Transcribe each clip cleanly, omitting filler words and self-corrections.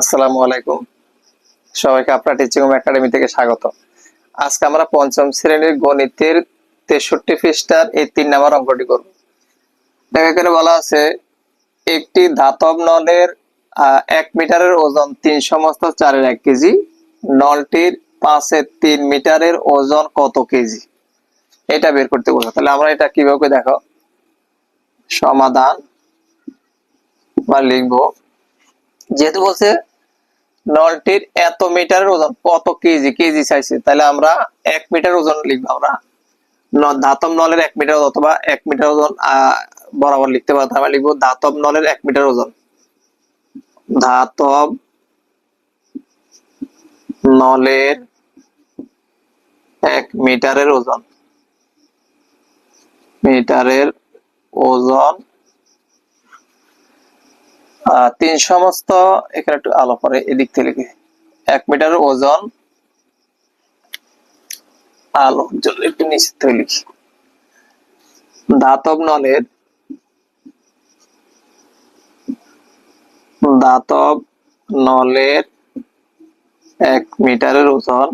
আসসালামু আলাইকুম। সবাইকে আপনার টিচিং হোম একাডেমি থেকে স্বাগত। আজকে আমরা পঞ্চম শ্রেণীর গণিতের 63 পৃষ্ঠার এই 3 নম্বর অঙ্কটি করব। এখানে বলা আছে একটি ধাতব নলের 1 মিটারের ওজন 3 সমস্ত 4-এর 1 কেজি, নলটির 5-এর 3 মিটারের ওজন কত কেজি? এটা বের করতে বলছে। তাহলে আমরা এটা কিভাবে দেখো সমাধান বা লিখবো। যেহেতু বলছে নলটির এত মিটারের ওজন কত কেজি, কেজি চাইছে, তাহলে আমরা 1 মিটার ওজন লিখবো। আমরা ধাতব নলের 1 মিটার অথবা 1 মিটার ওজন বরাবর লিখতে পারবো। আমরা লিখবো ধাতব নলের 1 মিটার ওজন। ধাতব নলের 1 মিটারের ওজন, মিটারের ওজন 3 সমস্ত, এখানে একটু আলো পরে এদিক থেকে লিখি। 1 মিটারের ওজন আলো জন্য একটু নিচে থেকে লিখি। ধাতব নলের ধাতব নলের 1 মিটারের ওজন,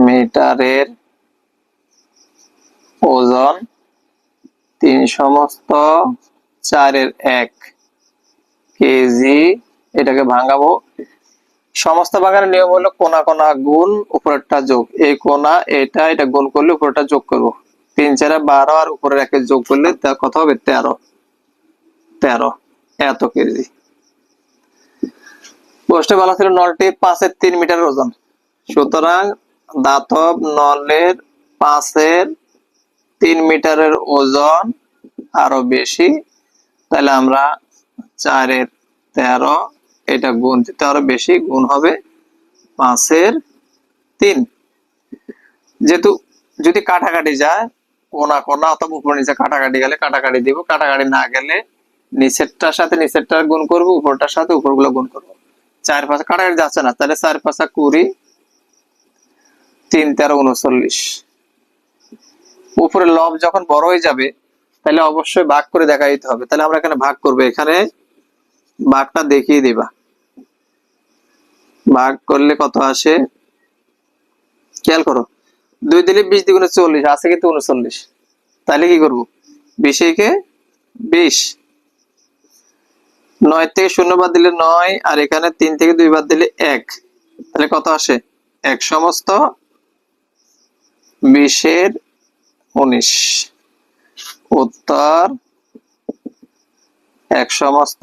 মিটারের ওজন 3 সমস্ত 4-এর 1 কেজি। এটাকে ভাঙাবো। সমস্ত ভাঙানোর নিয়ম হলো কোনা কোনা গুণ উপরেরটা যোগ। এই কোনা এটা গুণ করলে উপরেরটা যোগ করব। 3-4 12 আর উপরের 1 যোগ করলে তা কত হবে? 13 এত কেজি। প্রশ্নে বলা ছিল নলটির 5-এর 3 মিটার ওজন। সুতরাং ধাতব নলের 5-এর 3 মিটারের ওজন আরো বেশি। তাহলে আমরা 4-এর 13 এটা গুণ দিতে আরো বেশি, গুণ হবে 5-এর 3। যেহেতু যদি কাটাকাটি যায়, কোনা কোনা অথবা উপর নিচে কাটাকাটি গেলে কাটাকাটি দিব, কাটাকাটি না গেলে নিচেরটার সাথে নিচেরটা গুণ করব, উপরটার সাথে উপরগুলো গুণ করব। 4 5 কাটাকাটি যাচ্ছে না, তাহলে 4 5 20, 3 13 39। উপরে লব যখন বড় হয়ে যাবে তাহলে অবশ্যই ভাগ করে দেখা দিতে হবে। তাহলে আমরা এখানে ভাগ করব, এখানে ভাগটা দেখিয়ে দিবা। ভাগ করলে কত আসে খেয়াল করো। 2 দিলে 20 দ্বিগুণে 40 আছে কিন্তু 39। তাহলে কি করব? 20 কে 20, 9 থেকে 0 বাদ দিলে 9, আর এখানে 3 থেকে 2 বাদ দিলে 1। তাহলে কত আসে? 1 সমস্ত 20-এর 19। উত্তর 1 সমস্ত